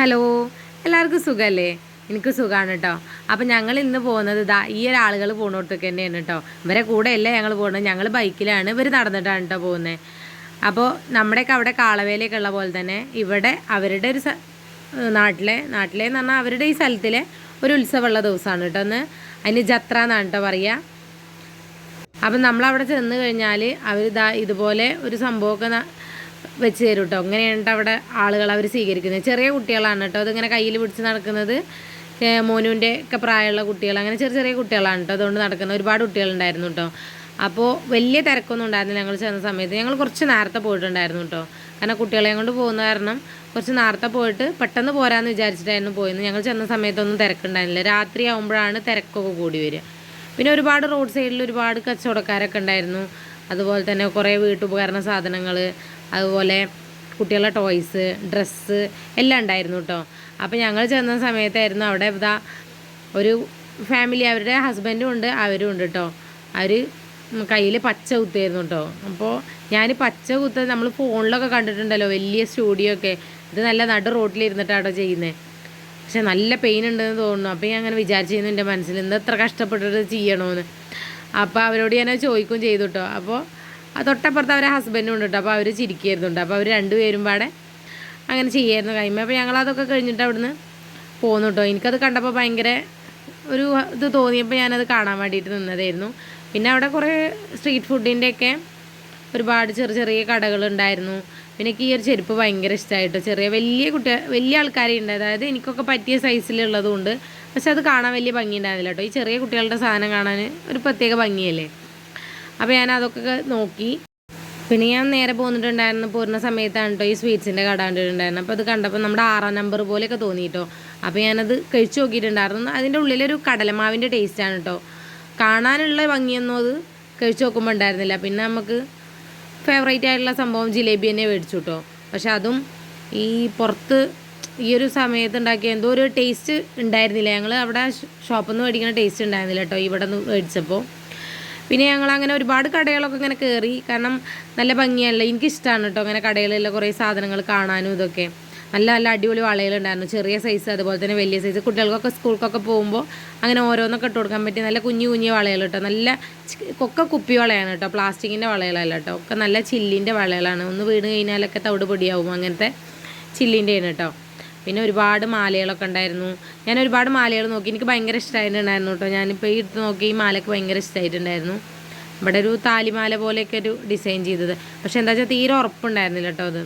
Hello, എല്ലാവർക്കും സുഖമല്ലേ? എനിക്ക് സുഖമാണ് കേട്ടോ. അപ്പോൾ ഞങ്ങൾ ഇന്ന് പോകുന്നത് ഈ ഒരാളുകൾ പോകുന്നിടത്തേക്ക് തന്നെയാണ് കേട്ടോ. ഇവരെ കൂടെയല്ല ഞങ്ങൾ പോകുന്നത്, ഞങ്ങൾ ബൈക്കിലാണ്, ഇവർ നടന്നിട്ടാണ് കേട്ടോ പോകുന്നത്. അപ്പോൾ നമ്മുടെയൊക്കെ അവിടെ കാളവേലയൊക്കെ ഉള്ള പോലെ തന്നെ ഇവിടെ അവരുടെ ഒരു നാട്ടിലെന്ന് പറഞ്ഞാൽ അവരുടെ ഈ സ്ഥലത്തിലെ ഒരു ഉത്സവമുള്ള ദിവസമാണ് കേട്ടോ. ഒന്ന് അതിന് ജത്ര എന്നാണ് കേട്ടോ പറയുക. അപ്പം നമ്മളവിടെ ചെന്ന് കഴിഞ്ഞാൽ അവർ ഇതുപോലെ ഒരു സംഭവമൊക്കെ വെച്ച് തരും കേട്ടോ. അങ്ങനെയാണ് അവിടെ ആളുകൾ അവർ സ്വീകരിക്കുന്നത്. ചെറിയ കുട്ടികളാണ് കേട്ടോ അതിങ്ങനെ കയ്യിൽ പിടിച്ച് നടക്കുന്നത്. മോനുവിൻ്റെ ഒക്കെ പ്രായമുള്ള കുട്ടികൾ, അങ്ങനെ ചെറിയ ചെറിയ കുട്ടികളാണ് കേട്ടോ അതുകൊണ്ട് നടക്കുന്ന ഒരുപാട് കുട്ടികളുണ്ടായിരുന്നു കേട്ടോ. അപ്പോൾ വലിയ തിരക്കൊന്നും ഉണ്ടായിരുന്നില്ല ഞങ്ങൾ ചെന്ന സമയത്ത്. ഞങ്ങൾ കുറച്ച് നേരത്തെ പോയിട്ടുണ്ടായിരുന്നു കേട്ടോ. കാരണം കുട്ടികളെ കൊണ്ട് പോകുന്ന കാരണം കുറച്ച് നേരത്തെ പോയിട്ട് പെട്ടെന്ന് പോരാമെന്ന് വിചാരിച്ചിട്ടായിരുന്നു പോയത്. ഞങ്ങൾ ചെന്ന സമയത്തൊന്നും തിരക്കുണ്ടായിരുന്നില്ല. രാത്രി ആകുമ്പോഴാണ് തിരക്കൊക്കെ കൂടി വരിക. പിന്നെ ഒരുപാട് റോഡ് സൈഡിൽ ഒരുപാട് കച്ചവടക്കാരൊക്കെ ഉണ്ടായിരുന്നു. അതുപോലെ തന്നെ കുറേ വീട്ടുപകരണ സാധനങ്ങൾ, അതുപോലെ കുട്ടികളുടെ ടോയ്സ്, ഡ്രസ്സ് എല്ലാം ഉണ്ടായിരുന്നു കേട്ടോ. അപ്പോൾ ഞങ്ങൾ ചെന്ന സമയത്തായിരുന്നു അവിടെ ഒരു ഫാമിലി, അവരുടെ ഹസ്ബൻഡും ഉണ്ട് അവരും ഉണ്ട് കേട്ടോ. അവർ കയ്യിൽ പച്ച കുത്തായിരുന്നു കേട്ടോ. അപ്പോൾ ഞാൻ പച്ച കുത്ത നമ്മൾ ഫോണിലൊക്കെ കണ്ടിട്ടുണ്ടല്ലോ വലിയ സ്റ്റുഡിയോ ഒക്കെ, ഇത് നല്ല നടു റോട്ടിലിരുന്നിട്ടാണോ ചെയ്യുന്നത്. പക്ഷെ നല്ല പെയിൻ ഉണ്ടെന്ന് തോന്നുന്നു. അപ്പോൾ ഞാൻ അങ്ങനെ വിചാരിച്ചിരുന്നു എൻ്റെ മനസ്സിൽ ഇന്ന് എത്ര കഷ്ടപ്പെട്ടിട്ട് ചെയ്യണമെന്ന്. അപ്പോൾ അവരോട് ഞാൻ ചോദിക്കുകയും ചെയ്തു കേട്ടോ. അപ്പോൾ തൊട്ടപ്പുറത്ത് അവരെ ഹസ്ബൻഡും ഉണ്ട് കേട്ടോ. അപ്പോൾ അവർ ചിരിക്കുന്നുണ്ട്. അപ്പോൾ അവർ രണ്ടുപേരും പാടെ അങ്ങനെ ചെയ്യായിരുന്നു കഴിയുമ്പോൾ. അപ്പോൾ ഞങ്ങളതൊക്കെ കഴിഞ്ഞിട്ട് അവിടുന്ന് പോന്നു കേട്ടോ. എനിക്കത് കണ്ടപ്പോൾ ഭയങ്കര ഒരു ഇത് തോന്നിയപ്പോൾ ഞാനത് കാണാൻ വേണ്ടിയിട്ട് നിന്നതായിരുന്നു. പിന്നെ അവിടെ കുറേ സ്ട്രീറ്റ് ഫുഡിൻ്റെയൊക്കെ ഒരുപാട് ചെറിയ കടകളുണ്ടായിരുന്നു. പിന്നെ എനിക്ക് ഈ ഒരു ചെരുപ്പ് ഭയങ്കര ഇഷ്ടമായിട്ടോ. വലിയ ആൾക്കാരെ ഉണ്ട്, അതായത് എനിക്കൊക്കെ പറ്റിയ സൈസിലുള്ളതുകൊണ്ട്. പക്ഷെ അത് കാണാൻ വലിയ ഭംഗി ഉണ്ടായിരുന്നില്ല കേട്ടോ. ഈ ചെറിയ കുട്ടികളുടെ സാധനം കാണാൻ ഒരു പ്രത്യേക ഭംഗിയല്ലേ. അപ്പോൾ ഞാൻ അതൊക്കെ നോക്കി. പിന്നെ ഞാൻ നേരെ പോന്നിട്ടുണ്ടായിരുന്നു. പോരുന്ന സമയത്താണ് കേട്ടോ ഈ സ്വീറ്റ്സിൻ്റെ കട കണ്ടിട്ടുണ്ടായിരുന്നു. അപ്പോൾ അത് കണ്ടപ്പോൾ നമ്മുടെ 6 നമ്പർ പോലെയൊക്കെ തോന്നിയിട്ടോ. അപ്പോൾ ഞാനത് കഴിച്ച് നോക്കിയിട്ടുണ്ടായിരുന്നു. അതിൻ്റെ ഉള്ളിലൊരു കടലമാവിൻ്റെ ടേസ്റ്റാണ് കേട്ടോ. കാണാനുള്ള ഭംഗിയൊന്നും അത് കഴിച്ച് നോക്കുമ്പോൾ ഉണ്ടായിരുന്നില്ല. പിന്നെ നമുക്ക് ഫേവറേറ്റ് ആയിട്ടുള്ള സംഭവം ജിലേബി തന്നെ മേടിച്ചു കേട്ടോ. പക്ഷെ അതും ഈ പുറത്ത് ഈ ഒരു സമയത്ത് ഉണ്ടാക്കിയ എന്തോ ഒരു ടേസ്റ്റ് ഉണ്ടായിരുന്നില്ല. ഞങ്ങൾ അവിടെ ഷോപ്പിൽ നിന്ന് മേടിക്കുന്ന ടേസ്റ്റ് ഉണ്ടായിരുന്നില്ല കേട്ടോ ഇവിടെ നിന്ന് മേടിച്ചപ്പോൾ. പിന്നെ ഞങ്ങളങ്ങനെ ഒരുപാട് കടകളൊക്കെ ഇങ്ങനെ കയറി. കാരണം നല്ല ഭംഗിയാണല്ലോ, എനിക്കിഷ്ടമാണ് കേട്ടോ അങ്ങനെ കടകളിലുള്ള കുറേ സാധനങ്ങൾ കാണാനും. ഇതൊക്കെ നല്ല നല്ല അടിപൊളി വളകളുണ്ടായിരുന്നു, ചെറിയ സൈസ് അതുപോലെ തന്നെ വലിയ സൈസ്. കുട്ടികൾക്കൊക്കെ സ്കൂൾക്കൊക്കെ പോകുമ്പോൾ അങ്ങനെ ഓരോന്നൊക്കെ ഇട്ട് കൊടുക്കാൻ പറ്റിയ നല്ല കുഞ്ഞു വളകൾ കേട്ടോ. നല്ല കുപ്പി വളയാണ് കേട്ടോ, പ്ലാസ്റ്റിക്കിൻ്റെ വളകളല്ല കേട്ടോ. ഒക്കെ നല്ല ചില്ലിൻ്റെ വളകളാണ്. ഒന്ന് വീണ് കഴിഞ്ഞാലൊക്കെ തവിട് പൊടിയാവും, അങ്ങനത്തെ ചില്ലിൻ്റെയാണ് കേട്ടോ. പിന്നെ ഒരുപാട് മാലകളൊക്കെ ഉണ്ടായിരുന്നു. ഞാൻ ഒരുപാട് മാലകൾ നോക്കി, എനിക്ക് ഭയങ്കര ഇഷ്ടമായിട്ടുണ്ടായിരുന്നു കേട്ടോ. ഞാനിപ്പോൾ ഈ എടുത്ത് നോക്കി ഈ മാലയ്ക്ക് ഭയങ്കര ഇഷ്ടമായിട്ടുണ്ടായിരുന്നു. ഇവിടെ ഒരു താലിമാല പോലെയൊക്കെ ഒരു ഡിസൈൻ ചെയ്തത്. പക്ഷെ എന്താ വെച്ചാൽ തീരെ ഉറപ്പുണ്ടായിരുന്നില്ല കേട്ടോ അത്.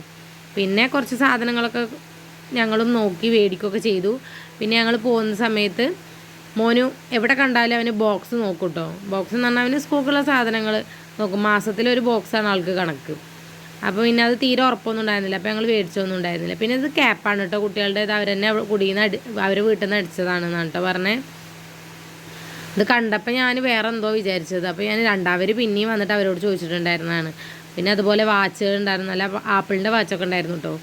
പിന്നെ കുറച്ച് സാധനങ്ങളൊക്കെ ഞങ്ങളും നോക്കി മേടിക്കുകയൊക്കെ ചെയ്തു. പിന്നെ ഞങ്ങൾ പോകുന്ന സമയത്ത് മോനു എവിടെ കണ്ടാലും അവന് ബോക്സ് നോക്കും കേട്ടോ. ബോക്സ് എന്ന് പറഞ്ഞാൽ അവന് സ്കൂളിലുള്ള സാധനങ്ങൾ നോക്കും. മാസത്തിലൊരു ബോക്സാണ് ആൾക്ക് കണക്ക്. അപ്പോൾ പിന്നെ അത് തീരെ ഉറപ്പൊന്നും ഉണ്ടായിരുന്നില്ല. അപ്പോൾ ഞങ്ങൾ മേടിച്ചൊന്നും ഉണ്ടായിരുന്നില്ല. പിന്നെ ഇത് ക്യാപ്പാണ് കേട്ടോ കുട്ടികളുടേത്. അവരെന്നെ കുടിയിൽ അവരെ വീട്ടിൽ നിന്ന് അടിച്ചതാണെന്നാണ് കേട്ടോ പറഞ്ഞത്. ഇത് കണ്ടപ്പോൾ ഞാൻ വേറെ എന്തോ വിചാരിച്ചത്. അപ്പോൾ ഞാൻ രണ്ടാമത് പിന്നെയും വന്നിട്ട് അവരോട് ചോദിച്ചിട്ടുണ്ടായിരുന്നതാണ്. പിന്നെ അതുപോലെ വാച്ചുകൾ ഉണ്ടായിരുന്നു, നല്ല ആപ്പിളിൻ്റെ വാച്ചൊക്കെ ഉണ്ടായിരുന്നു കേട്ടോ.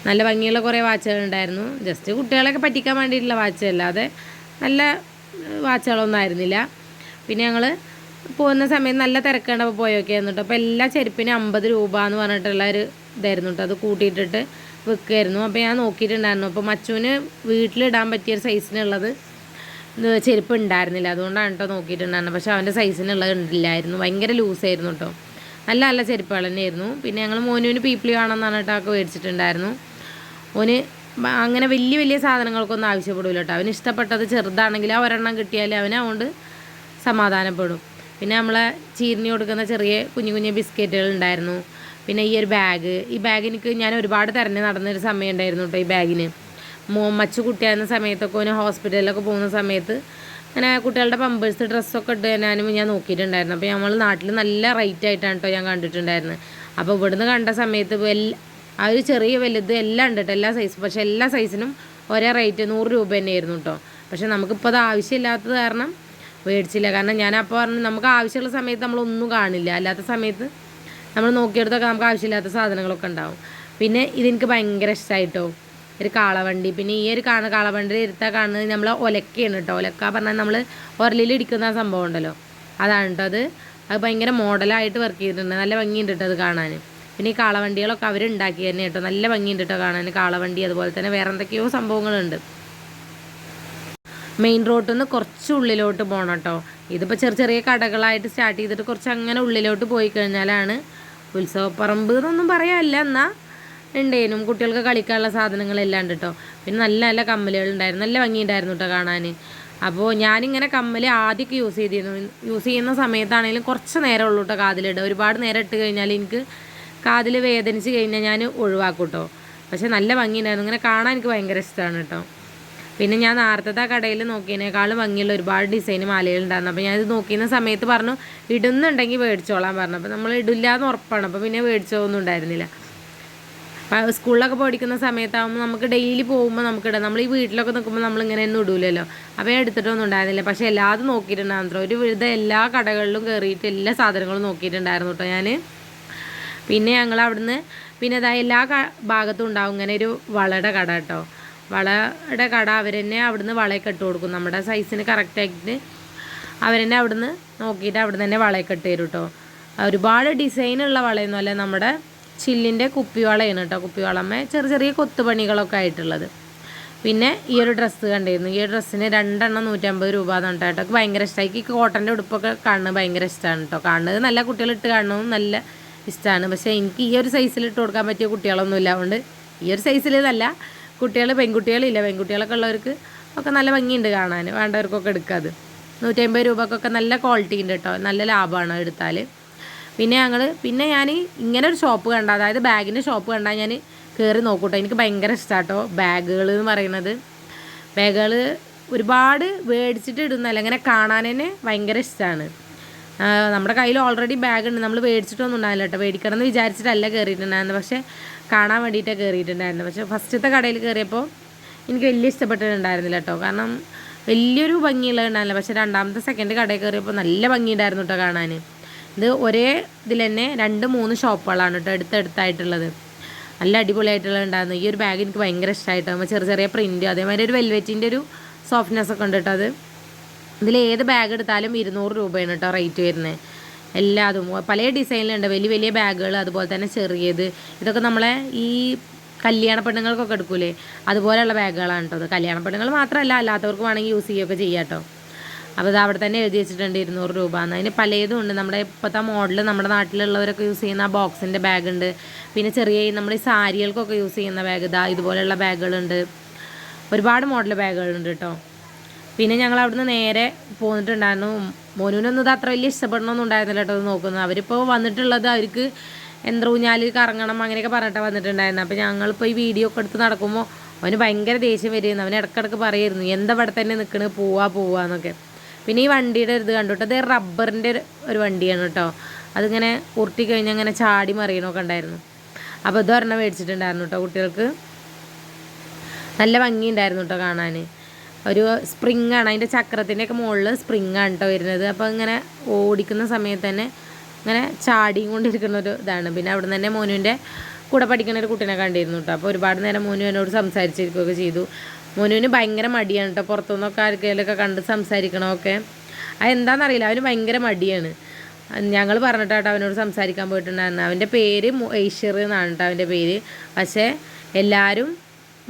നല്ല ഭംഗിയുള്ള കുറേ വാച്ചുകൾ ഉണ്ടായിരുന്നു. ജസ്റ്റ് കുട്ടികളെയൊക്കെ പറ്റിക്കാൻ വേണ്ടിയിട്ടുള്ള വാച്ച്, അല്ലാതെ നല്ല വാച്ചുകളൊന്നും ആയിരുന്നില്ല. പിന്നെ ഞങ്ങൾ പോകുന്ന സമയത്ത് നല്ല തിരക്കേണ്ടപ്പോൾ പോയൊക്കെ ആയിരുന്നു കേട്ടോ. അപ്പോൾ എല്ലാ ചെരുപ്പിനും 50 രൂപ എന്ന് പറഞ്ഞിട്ടുള്ള ഒരു ഇതായിരുന്നു കേട്ടോ. അത് കൂട്ടിയിട്ടിട്ട് വിൽക്കുമായിരുന്നു. അപ്പോൾ ഞാൻ നോക്കിയിട്ടുണ്ടായിരുന്നു. അപ്പോൾ മച്ചുവിന് വീട്ടിലിടാൻ പറ്റിയൊരു സൈസിനുള്ളത് ചെരുപ്പ് ഉണ്ടായിരുന്നില്ല. അതുകൊണ്ടാണ് കേട്ടോ നോക്കിയിട്ടുണ്ടായിരുന്നത്. പക്ഷേ അവൻ്റെ സൈസിനുള്ളത് ഇല്ലായിരുന്നു, ഭയങ്കര ലൂസായിരുന്നു കേട്ടോ. നല്ല നല്ല ചെരുപ്പുകൾ തന്നെയായിരുന്നു. പിന്നെ ഞങ്ങൾ മോനുവിന് പീപ്പിളി വേണമെന്ന് പറഞ്ഞിട്ടൊക്കെ മേടിച്ചിട്ടുണ്ടായിരുന്നു. ഓന് അങ്ങനെ വലിയ സാധനങ്ങൾക്കൊന്നും ആവശ്യപ്പെടില്ല കേട്ടോ. അവന് ഇഷ്ടപ്പെട്ടത് ചെറുതാണെങ്കിൽ ആ ഒരെണ്ണം കിട്ടിയാൽ അവനതുകൊണ്ട് സമാധാനപ്പെടും. പിന്നെ നമ്മളെ ചീരിഞ്ഞ് കൊടുക്കുന്ന ചെറിയ കുഞ്ഞു ബിസ്ക്കറ്റുകൾ ഉണ്ടായിരുന്നു. പിന്നെ ഈ ഒരു ഈ ബാഗ് ഞാൻ ഒരുപാട് തിരഞ്ഞ് നടന്നൊരു സമയം ഉണ്ടായിരുന്നു കേട്ടോ. ഈ ബാഗിന് മച്ചു കുട്ടിയായിരുന്ന സമയത്തൊക്കെ ഓന് ഹോസ്പിറ്റലിലൊക്കെ പോകുന്ന സമയത്ത് അങ്ങനെ കുട്ടികളുടെ പമ്പേഴ്സ് ഡ്രസ്സൊക്കെ ഇട്ട് ഞാൻ നോക്കിയിട്ടുണ്ടായിരുന്നു. അപ്പോൾ നമ്മൾ നാട്ടിൽ നല്ല റേറ്റ് ആയിട്ടാണ് കേട്ടോ ഞാൻ കണ്ടിട്ടുണ്ടായിരുന്നത്. അപ്പോൾ ഇവിടുന്ന് കണ്ട സമയത്ത് ആ ഒരു ചെറിയ വലുത് എല്ലാം ഉണ്ട് കേട്ടോ, എല്ലാ സൈസും. പക്ഷേ എല്ലാ സൈസിനും ഒരേ റേറ്റ് 100 രൂപ തന്നെയായിരുന്നു കേട്ടോ. പക്ഷേ നമുക്കിപ്പോൾ അത് ആവശ്യമില്ലാത്തത് കാരണം മേടിച്ചില്ല. കാരണം ഞാൻ അപ്പോൾ പറഞ്ഞു നമുക്ക് ആവശ്യമുള്ള സമയത്ത് നമ്മളൊന്നും കാണില്ല, അല്ലാത്ത സമയത്ത് നമ്മൾ നോക്കിയെടുത്തൊക്കെ നമുക്ക് ആവശ്യമില്ലാത്ത സാധനങ്ങളൊക്കെ ഉണ്ടാവും. പിന്നെ ഇതെനിക്ക് ഭയങ്കര ഇഷ്ടമായിട്ടോ, ഒരു കാളവണ്ടി. പിന്നെ ഈ ഒരു കാളവണ്ടിയിൽ ഇരുത്താൻ കാണുന്നത് നമ്മൾ ഒലക്കയാണ് കേട്ടോ. ഒലക്ക പറഞ്ഞാൽ നമ്മൾ ഉരലിൽ ഇടിക്കുന്ന സംഭവം ഉണ്ടല്ലോ, അതാണ് കേട്ടോ അത്. ഭയങ്കര മോഡലായിട്ട് വർക്ക് ചെയ്തിട്ടുണ്ട്, നല്ല ഭംഗിയുണ്ട് കേട്ടോ അത് കാണാൻ. പിന്നെ ഈ കാളവണ്ടികളൊക്കെ അവരുണ്ടാക്കി തന്നെ കേട്ടോ. നല്ല ഭംഗിയുണ്ട് കേട്ടോ കാണാൻ കാളവണ്ടി. അതുപോലെ തന്നെ വേറെ എന്തൊക്കെയോ സംഭവങ്ങളുണ്ട്. മെയിൻ റോഡിൽ നിന്ന് കുറച്ച് ഉള്ളിലോട്ട് പോകണം കേട്ടോ. ഇതിപ്പോൾ ചെറിയ ചെറിയ കടകളായിട്ട് സ്റ്റാർട്ട് ചെയ്തിട്ട് കുറച്ച് അങ്ങനെ ഉള്ളിലോട്ട് പോയി കഴിഞ്ഞാലാണ് ഉത്സവപ്പറമ്പ് എന്നൊന്നും പറയാനില്ല, എന്നാൽ ഉണ്ടേനും കുട്ടികൾക്ക് കളിക്കാനുള്ള സാധനങ്ങളെല്ലാം ഉണ്ട് കേട്ടോ. പിന്നെ നല്ല നല്ല കമ്മലുകളുണ്ടായിരുന്നു, നല്ല ഭംഗിയുണ്ടായിരുന്നു കേട്ടോ കാണാൻ. അപ്പോൾ ഞാനിങ്ങനെ കമ്മൽ ആദ്യമൊക്കെ യൂസ് ചെയ്യുന്ന സമയത്താണെങ്കിലും കുറച്ച് നേരം ഉള്ളൂ കേട്ടോ കാതിലിടുക. ഒരുപാട് നേരം ഇട്ട് കഴിഞ്ഞാൽ എനിക്ക് കാതിൽ വേദനിച്ച് കഴിഞ്ഞാൽ ഞാൻ ഒഴിവാക്കും കേട്ടോ. പക്ഷേ നല്ല ഭംഗിയുണ്ടായിരുന്നു, ഇങ്ങനെ കാണാൻ എനിക്ക് ഭയങ്കര ഇഷ്ടമാണ് കേട്ടോ. പിന്നെ ഞാൻ നേരത്തെ കടയിൽ നോക്കിയതിനേക്കാളും ഭംഗിയുള്ള ഒരുപാട് ഡിസൈൻ മാലകളുണ്ടായിരുന്നു. അപ്പോൾ ഞാനിത് നോക്കിയിരുന്ന സമയത്ത് പറഞ്ഞു ഇടുന്നുണ്ടെങ്കിൽ മേടിച്ചോളാൻ പറഞ്ഞു. അപ്പോൾ നമ്മൾ ഇടില്ല എന്ന് ഉറപ്പാണ്. അപ്പോൾ പിന്നെ മേടിച്ചോന്നും ഉണ്ടായിരുന്നില്ല. അപ്പോൾ സ്കൂളിലൊക്കെ പഠിക്കുന്ന സമയത്താകുമ്പോൾ നമുക്ക് ഡെയിലി പോകുമ്പോൾ നമുക്കിടാം. നമ്മൾ ഈ വീട്ടിലൊക്കെ നിൽക്കുമ്പോൾ നമ്മളിങ്ങനെ ഒന്നും ഇടൂലല്ലോ. അപ്പോൾ ഞാൻ എടുത്തിട്ടൊന്നും ഉണ്ടായിരുന്നില്ല. പക്ഷേ എല്ലാതും നോക്കിയിട്ടുണ്ടായിരുന്നു. ഒരു വിധ എല്ലാ കടകളിലും കയറിയിട്ട് എല്ലാ സാധനങ്ങളും നോക്കിയിട്ടുണ്ടായിരുന്നു കേട്ടോ ഞാൻ. പിന്നെ ഞങ്ങൾ അവിടുന്ന് പിന്നെ എല്ലാ ഭാഗത്തും ഉണ്ടാവും ഇങ്ങനെ ഒരു വളയുടെ കട കേട്ടോ. വളയുടെ കട അവർ തന്നെ അവിടുന്ന് വളയൊക്കെ ഇട്ട് കൊടുക്കും. നമ്മുടെ സൈസിന് കറക്റ്റായിട്ട് അവർ തന്നെ അവിടുന്ന് നോക്കിയിട്ട് അവിടുന്ന് തന്നെ വളയൊക്കെ ഇട്ട് തരും കേട്ടോ. ഒരുപാട് ഡിസൈനുള്ള വളയൊന്നും അല്ല, നമ്മുടെ ചില്ലിൻ്റെ കുപ്പിവളയാണ് കേട്ടോ. കുപ്പിവളമ്മ ചെറിയ ചെറിയ കൊത്തുപണികളൊക്കെ ആയിട്ടുള്ളത്. പിന്നെ ഈ ഒരു ഡ്രസ്സ് കണ്ടിരുന്നു. ഈ ഒരു ഡ്രസ്സിന് 2 എണ്ണം 150 രൂപ എന്നാണ് കേട്ടോ. എനിക്ക് ഭയങ്കര ഇഷ്ടമായി. ഈ കോട്ടൻ്റെ ഉടുപ്പൊക്കെ കാണുന്നത് ഭയങ്കര ഇഷ്ടമാണ് കേട്ടോ. കാണുന്നത് നല്ല കുട്ടികളിട്ട് കാണുന്നതും നല്ല ഇഷ്ടമാണ്. പക്ഷേ എനിക്ക് ഈ ഒരു സൈസിൽ ഇട്ട് കൊടുക്കാൻ പറ്റിയ കുട്ടികളൊന്നും ഇല്ല. അതുകൊണ്ട് ഈ ഒരു സൈസിൽ ഇതല്ല, കുട്ടികൾ പെൺകുട്ടികളില്ല, പെൺകുട്ടികളൊക്കെ ഉള്ളവർക്ക് ഒക്കെ നല്ല ഭംഗിയുണ്ട് കാണാൻ, വേണ്ടവർക്കൊക്കെ എടുക്കാത്. 150 രൂപക്കൊക്കെ നല്ല ക്വാളിറ്റി ഉണ്ട് കേട്ടോ, നല്ല ലാഭമാണ് എടുത്താൽ. പിന്നെ ഞാൻ ഇങ്ങനെ ഒരു ഷോപ്പ് കണ്ട, അതായത് ബാഗിൻ്റെ ഷോപ്പ് കണ്ടാൽ ഞാൻ കയറി നോക്കൂട്ടോ. എനിക്ക് ഭയങ്കര ഇഷ്ടമാണ് കേട്ടോ ബാഗുകൾ എന്ന് പറയുന്നത്. ബാഗുകൾ ഒരുപാട് മേടിച്ചിട്ട് ഇടുന്നല്ല, ഇങ്ങനെ കാണാൻ തന്നെ ഭയങ്കര ഇഷ്ടമാണ്. നമ്മുടെ കയ്യിൽ ഓൾറെഡി ബാഗ് ഉണ്ട്, നമ്മൾ മേടിച്ചിട്ടൊന്നും ഉണ്ടാവില്ല കേട്ടോ. മേടിക്കണം എന്ന് വിചാരിച്ചിട്ടല്ല കയറിയിട്ടുണ്ടായിരുന്നു, പക്ഷേ കാണാൻ വേണ്ടിയിട്ടാണ് കയറിയിട്ടുണ്ടായിരുന്നു. പക്ഷേ ഫസ്റ്റത്തെ കടയിൽ കയറിയപ്പോൾ എനിക്ക് വലിയ ഇഷ്ടപ്പെട്ടിട്ടുണ്ടായിരുന്നില്ല കേട്ടോ. കാരണം വലിയൊരു ഭംഗിയുള്ളതുണ്ടായിരുന്നില്ല. പക്ഷേ രണ്ടാമത്തെ സെക്കൻഡ് കടയിൽ കയറിയപ്പോൾ നല്ല ഭംഗിയുണ്ടായിരുന്നു കേട്ടോ കാണാൻ. ഇത് ഒരേ ഇതിൽ തന്നെ 2-3 ഷോപ്പുകളാണ് കേട്ടോ അടുത്തടുത്തായിട്ടുള്ളത്. നല്ല അടിപൊളിയായിട്ടുള്ളതുണ്ടായിരുന്നു. ഈ ഒരു ബാഗ് എനിക്ക് ഭയങ്കര ഇഷ്ടമായിട്ടോ. നമ്മൾ ചെറിയ ചെറിയ പ്രിൻറ്റ്, അതേമാതിരി ഒരു വെൽവെറ്റിൻ്റെ ഒരു സോഫ്റ്റ്നെസ് ഒക്കെ ഉണ്ട് കേട്ടോ. അത് ഇതിൽ ഏത് ബാഗ് എടുത്താലും 200 രൂപയാണ് കേട്ടോ റേറ്റ് വരുന്നത്. എല്ലാതും പല ഡിസൈനിലുണ്ട്, വലിയ വലിയ ബാഗുകൾ, അതുപോലെ തന്നെ ചെറിയത്. ഇതൊക്കെ നമ്മളെ ഈ കല്യാണ പെണ്ണുങ്ങൾക്കൊക്കെ എടുക്കൂലേ, അതുപോലെയുള്ള ബാഗുകളാണ് കേട്ടോ. അത് കല്യാണ പെണ്ണുങ്ങൾ മാത്രമല്ല, അല്ലാത്തവർക്ക് വേണമെങ്കിൽ യൂസ് ചെയ്യുകയൊക്കെ ചെയ്യാം കേട്ടോ. അപ്പോൾ അത് അവിടെ തന്നെ എഴുതി വെച്ചിട്ടുണ്ട് 200 രൂപ എന്ന്. അതിന് പലതും ഉണ്ട്. നമ്മുടെ ഇപ്പോഴത്തെ മോഡൽ നമ്മുടെ നാട്ടിലുള്ളവരൊക്കെ യൂസ് ചെയ്യുന്ന ആ ബോക്സിൻ്റെ ബാഗുണ്ട്. പിന്നെ ചെറിയ നമ്മൾ ഈ സാരികൾക്കൊക്കെ യൂസ് ചെയ്യുന്ന ബാഗ്, ഇതുപോലെയുള്ള ബാഗുകളുണ്ട്. ഒരുപാട് മോഡൽ ബാഗുകളുണ്ട് കേട്ടോ. പിന്നെ ഞങ്ങൾ അവിടുന്ന് നേരെ പോന്നിട്ടുണ്ടായിരുന്നു. മോനുവിനൊന്നും ഇത് അത്ര വലിയ ഇഷ്ടപ്പെടണമെന്നും ഉണ്ടായിരുന്നില്ല കേട്ടോ. അത് നോക്കുന്നത് അവരിപ്പോൾ വന്നിട്ടുള്ളത് അവർക്ക് ഊഞ്ഞാലിൽ കറങ്ങണം അങ്ങനെയൊക്കെ പറഞ്ഞിട്ടാണ് വന്നിട്ടുണ്ടായിരുന്നു. അപ്പോൾ ഞങ്ങളിപ്പോൾ ഈ വീഡിയോ ഒക്കെ എടുത്ത് നടക്കുമ്പോൾ അവന് ഭയങ്കര ദേഷ്യം വരുമായിരുന്നു. അവന് ഇടയ്ക്കിടയ്ക്ക് പറയുമായിരുന്നു എന്താ ഇവിടെ തന്നെ നിൽക്കണത്, പോവാന്നൊക്കെ. പിന്നെ ഈ വണ്ടിയുടെ ഇത് കണ്ടുട്ടോ, അത് റബ്ബറിൻ്റെ ഒരു വണ്ടിയാണ് കേട്ടോ. അതിങ്ങനെ ഉരുട്ടി കഴിഞ്ഞാൽ അങ്ങനെ ചാടി മറിയണമൊക്കെ ഉണ്ടായിരുന്നു. അപ്പോൾ ഇത് ഒരെണ്ണം മേടിച്ചിട്ടുണ്ടായിരുന്നു കേട്ടോ കുട്ടികൾക്ക്. നല്ല ഭംഗിയുണ്ടായിരുന്നു കേട്ടോ കാണാൻ. ഒരു സ്പ്രിങ്ങാണ്, അതിൻ്റെ ചക്രത്തിൻ്റെയൊക്കെ മുകളിൽ സ്പ്രിങ്ങാണ് കേട്ടോ വരുന്നത്. അപ്പോൾ ഇങ്ങനെ ഓടിക്കുന്ന സമയത്ത് തന്നെ ഇങ്ങനെ ചാടിയും കൊണ്ടിരിക്കുന്ന ഒരു ഇതാണ്. പിന്നെ അവിടെ നിന്ന് തന്നെ മോനുവിൻ്റെ കൂടെ പഠിക്കുന്ന ഒരു കുട്ടീനെ കണ്ടിരുന്നു കേട്ടോ. അപ്പോൾ ഒരുപാട് നേരം മോനു എന്നോട് സംസാരിച്ചിരിക്കുകയൊക്കെ ചെയ്തു. മോനുവിന് ഭയങ്കര മടിയാണ് കേട്ടോ പുറത്തുനിന്നൊക്കെ ആർക്കെങ്കിലൊക്കെ കണ്ട് സംസാരിക്കണമൊക്കെ. അതെന്താണെന്നറിയില്ല, അവന് ഭയങ്കര മടിയാണ്. ഞങ്ങൾ പറഞ്ഞിട്ടാട്ടോ അവനോട് സംസാരിക്കാൻ പോയിട്ടുണ്ടായിരുന്നു. അവൻ്റെ പേര് ഐഷർ എന്നാണ് കേട്ടോ അവൻ്റെ പേര്. പക്ഷേ എല്ലാവരും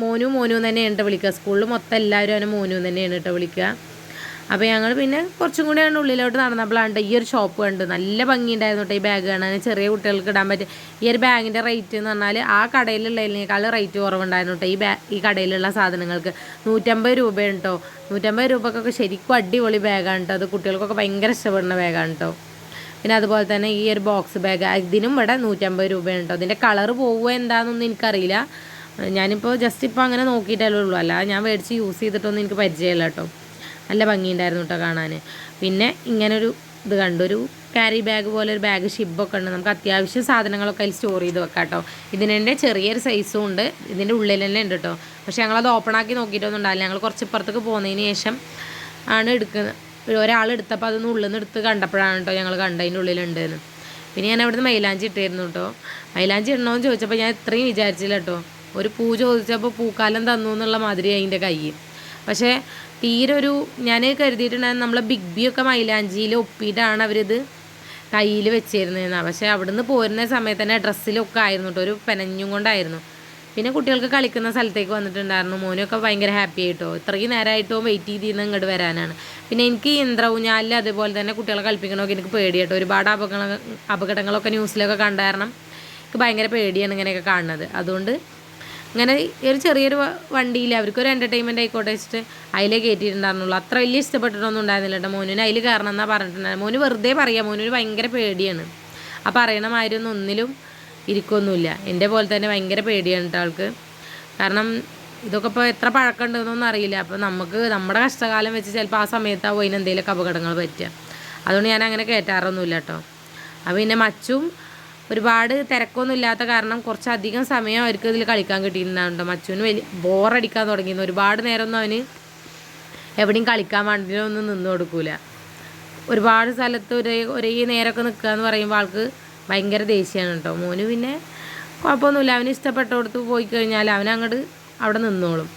മോനു തന്നെയാണ് കേട്ടോ വിളിക്കുക. സ്കൂളിൽ മൊത്തം എല്ലാവരും അവനെ മോനു തന്നെയാണ് കേട്ടോ വിളിക്കുക. അപ്പോൾ ഞങ്ങൾ പിന്നെ കുറച്ചും കൂടെയാണ് ഉള്ളിലോട്ട് നടന്നപ്പോഴാണ് ഈ ഒരു ഷോപ്പ് കണ്ട്. നല്ല ഭംഗിയുണ്ടായിരുന്നു കേട്ടോ ഈ ബാഗ് കാണാൻ. ചെറിയ കുട്ടികൾക്ക് ഇടാൻ പറ്റും. ഈ ഒരു ബാഗിൻ്റെ റേറ്റ് എന്ന് പറഞ്ഞാൽ ആ കടയിലുള്ളതിനേക്കാൾ റേറ്റ് കുറവുണ്ടായിരുന്നു കേട്ടോ ഈ കടയിലുള്ള സാധനങ്ങൾക്ക്. 150 രൂപയാണ് കേട്ടോ. 150 രൂപക്കൊക്കെ ശരിക്കും അടിപൊളി ബാഗാണ് കേട്ടോ. അത് കുട്ടികൾക്കൊക്കെ ഭയങ്കര ഇഷ്ടപ്പെടുന്ന ബാഗാണ് കേട്ടോ. പിന്നെ അതുപോലെ തന്നെ ഈ ഒരു ബോക്സ് ബാഗ്, ഇതിനും ഇവിടെ 150 രൂപയാണ് കേട്ടോ. അതിൻ്റെ കളറ് പോവുക എന്താണെന്നൊന്നും എനിക്കറിയില്ല. ഞാനിപ്പോൾ ജസ്റ്റ് ഇപ്പോൾ അങ്ങനെ നോക്കിയിട്ടല്ലേ ഉള്ളൂ, അല്ല ഞാൻ മേടിച്ച് യൂസ് ചെയ്തിട്ടൊന്നും എനിക്ക് പരിചയമില്ല കേട്ടോ. നല്ല ഭംഗിയുണ്ടായിരുന്നു കേട്ടോ കാണാൻ. പിന്നെ ഇങ്ങനൊരു ഇത് കണ്ടു, ഒരു ക്യാരി ബാഗ് പോലെ ഒരു ബാഗ് ഷിബൊക്കെ ഉണ്ട്. നമുക്ക് അത്യാവശ്യം സാധനങ്ങളൊക്കെ അതിൽ സ്റ്റോർ ചെയ്ത് വെക്കാം കേട്ടോ. ഇതിൻ്റെ ചെറിയൊരു സൈസും ഉണ്ട്, ഇതിൻ്റെ ഉള്ളിൽ തന്നെ ഉണ്ട് കേട്ടോ. പക്ഷേ ഞങ്ങളത് ഓപ്പണാക്കി നോക്കിയിട്ടൊന്നും ഉണ്ടാവില്ല. ഞങ്ങൾ കുറച്ച് ഇപ്പുറത്തേക്ക് പോകുന്നതിന് ശേഷം ആണ് എടുക്കുന്നത്. ഒരാൾ എടുത്തപ്പോൾ അതൊന്ന് ഉള്ളിൽ നിന്ന് എടുത്ത് കണ്ടപ്പോഴാണ് കേട്ടോ ഞങ്ങൾ കണ്ടതിൻ്റെ ഉള്ളിലുണ്ടെന്ന്. പിന്നെ ഞാൻ അവിടുന്ന് മൈലാഞ്ചി ഇട്ടായിരുന്നു കേട്ടോ. മൈലാഞ്ചി ഇടണമെന്ന് ചോദിച്ചപ്പോൾ ഞാൻ ഇത്രയും വിചാരിച്ചില്ല കേട്ടോ. ഒരു പൂ ചോദിച്ചപ്പോൾ പൂക്കാലം തന്നു എന്നുള്ള മാതിരി അതിൻ്റെ കൈ. പക്ഷേ തീരെ ഞാൻ കരുതിയിട്ടുണ്ടായിരുന്നു നമ്മളെ ബിഗ് ബി ഒക്കെ മൈലാഞ്ചിയിൽ ഒപ്പിയിട്ടാണ് അവരിത് കയ്യിൽ വെച്ചിരുന്നതെന്നാണ്. പക്ഷേ അവിടുന്ന് പോരുന്ന സമയത്ത് തന്നെ ഡ്രസ്സിലൊക്കെ ആയിരുന്നു കേട്ടോ, ഒരു പെനഞ്ഞും കൊണ്ടായിരുന്നു. പിന്നെ കുട്ടികൾക്ക് കളിക്കുന്ന സ്ഥലത്തേക്ക് വന്നിട്ടുണ്ടായിരുന്നു. മോനൊക്കെ ഭയങ്കര ഹാപ്പി ആയിട്ടോ, ഇത്രയും നേരമായിട്ടോ വെയിറ്റ് ചെയ്തിരുന്ന് ഇങ്ങോട്ട് വരാനാണ്. പിന്നെ എനിക്ക് യന്ത്രഊഞ്ഞാലിൽ അതുപോലെ തന്നെ കുട്ടികളെ കളിപ്പിക്കണമൊക്കെ എനിക്ക് പേടിയാട്ടോ. ഒരുപാട് അപകടങ്ങളൊക്കെ ന്യൂസിലൊക്കെ കണ്ട കാരണം എനിക്ക് ഭയങ്കര പേടിയാണ് ഇങ്ങനെയൊക്കെ കാണുന്നത്. അതുകൊണ്ട് ഇങ്ങനെ ഒരു ചെറിയൊരു വണ്ടിയിൽ അവർക്കൊരു എൻ്റർടൈൻമെൻറ്റ് ആയിക്കോട്ടെ വെച്ചിട്ട് അതിലേ കയറ്റിയിട്ടുണ്ടായിരുന്നുള്ളൂ. അത്ര വലിയ ഇഷ്ടപ്പെട്ടിട്ടൊന്നും ഉണ്ടായിരുന്നില്ല കേട്ടോ. മോനിന് അതിൽ കയറണം എന്നാണ് പറഞ്ഞിട്ടുണ്ടായിരുന്നു. മോന് വെറുതെ പറയാം, മോനൊരു ഭയങ്കര പേടിയാണ്. ആ പറയണ മാതിരി ഒന്നിലും ഇരിക്കൊന്നുമില്ല. എൻ്റെ പോലെ തന്നെ ഭയങ്കര പേടിയാണ് കേട്ടോ ആൾക്ക്. കാരണം ഇതൊക്കെ ഇപ്പോൾ എത്ര പഴക്കമുണ്ടെന്നൊന്നും അറിയില്ല. അപ്പോൾ നമുക്ക് നമ്മുടെ കഷ്ടകാലം വെച്ച് ചിലപ്പോൾ ആ സമയത്താവും അതിന് എന്തെങ്കിലുമൊക്കെ അപകടങ്ങൾ പറ്റുക. അതുകൊണ്ട് ഞാൻ അങ്ങനെ കയറ്റാറൊന്നുമില്ല കേട്ടോ. അപ്പോൾ പിന്നെ മച്ചും ഒരുപാട് തിരക്കൊന്നും ഇല്ലാത്ത കാരണം കുറച്ചധികം സമയം അവർക്ക് ഇതിൽ കളിക്കാൻ കിട്ടിയിട്ടുണ്ടാകുന്നുണ്ടോ. മച്ചുവിന് വലിയ ബോറടിക്കാൻ തുടങ്ങിയിരുന്നു. ഒരുപാട് നേരമൊന്നും അവന് എവിടെയും കളിക്കാൻ വേണ്ടിയിട്ടൊന്നും നിന്ന് കൊടുക്കൂല. ഒരുപാട് സ്ഥലത്ത് ഒരേ നേരമൊക്കെ നിൽക്കുക എന്ന് പറയുമ്പോൾ ആൾക്ക് ഭയങ്കര ദേഷ്യമാണ് കേട്ടോ. മോന് പിന്നെ കുഴപ്പമൊന്നുമില്ല, അവന് ഇഷ്ടപ്പെട്ടോടത്ത് പോയി കഴിഞ്ഞാൽ അവനങ്ങോട്ട് അവിടെ നിന്നോളും.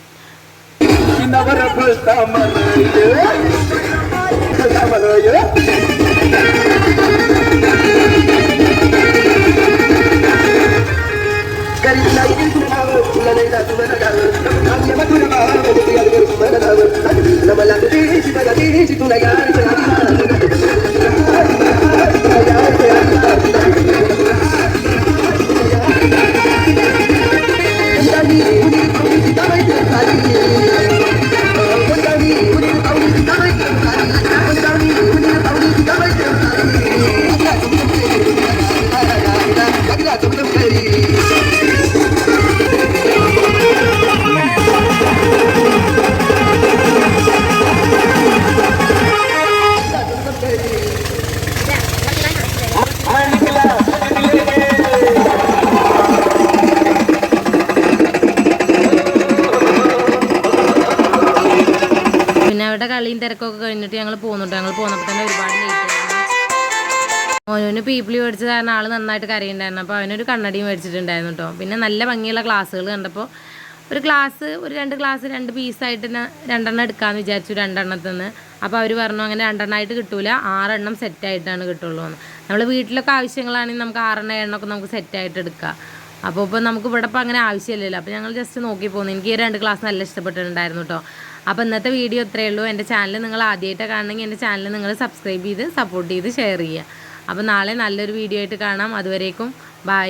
പിന്നെ അവിടെ കളിയും തിരക്കൊക്കെ കഴിഞ്ഞിട്ട് ഞങ്ങൾ പോകുന്നുണ്ട്. ഞങ്ങൾ പോകുന്നപ്പോൾ തന്നെ ഒരുപാട് ലേറ്റ് ആയിരുന്നു. മോനോന് പീപ്പിളി മേടിച്ചത് കാരണം ആൾ നന്നായിട്ട് കരയുണ്ടായിരുന്നു. അപ്പോൾ അവനൊരു കണ്ണടിയും മേടിച്ചിട്ടുണ്ടായിരുന്നു കേട്ടോ. പിന്നെ നല്ല ഭംഗിയുള്ള ക്ലാസ്സുകൾ കണ്ടപ്പോൾ ഒരു രണ്ട് ക്ലാസ് 2 പീസായിട്ട് 2 എടുക്കാമെന്ന് വിചാരിച്ചു, 2 നിന്ന്. അപ്പോൾ അവർ പറഞ്ഞു അങ്ങനെ 2 ആയിട്ട് കിട്ടൂല, 6 സെറ്റായിട്ടാണ് കിട്ടുള്ളൂ എന്ന്. നമ്മൾ വീട്ടിലൊക്കെ ആവശ്യങ്ങളാണെങ്കിൽ നമുക്ക് 6 ഒക്കെ നമുക്ക് സെറ്റായിട്ട് എടുക്കാം. അപ്പോൾ ഇപ്പോൾ നമുക്ക് ഇവിടെ ഇപ്പോൾ അങ്ങനെ ആവശ്യമില്ലല്ലോ. അപ്പോൾ ഞങ്ങൾ ജസ്റ്റ് നോക്കി പോകുന്നു. എനിക്ക് ഈ 2 ക്ലാസ് നല്ല ഇഷ്ടപ്പെട്ടിട്ടുണ്ടായിരുന്നു കേട്ടോ. അപ്പോൾ ഇന്നത്തെ വീഡിയോ ഇത്രയേ ഉള്ളൂ. എൻ്റെ ചാനൽ നിങ്ങൾ ആദ്യമായിട്ട് കാണണമെങ്കിൽ എൻ്റെ ചാനൽ നിങ്ങൾ സബ്സ്ക്രൈബ് ചെയ്ത് സപ്പോർട്ട് ചെയ്ത് ഷെയർ ചെയ്യുക. അപ്പോൾ നാളെ നല്ലൊരു വീഡിയോ ആയിട്ട് കാണാം. അതുവരേക്കും ബൈ.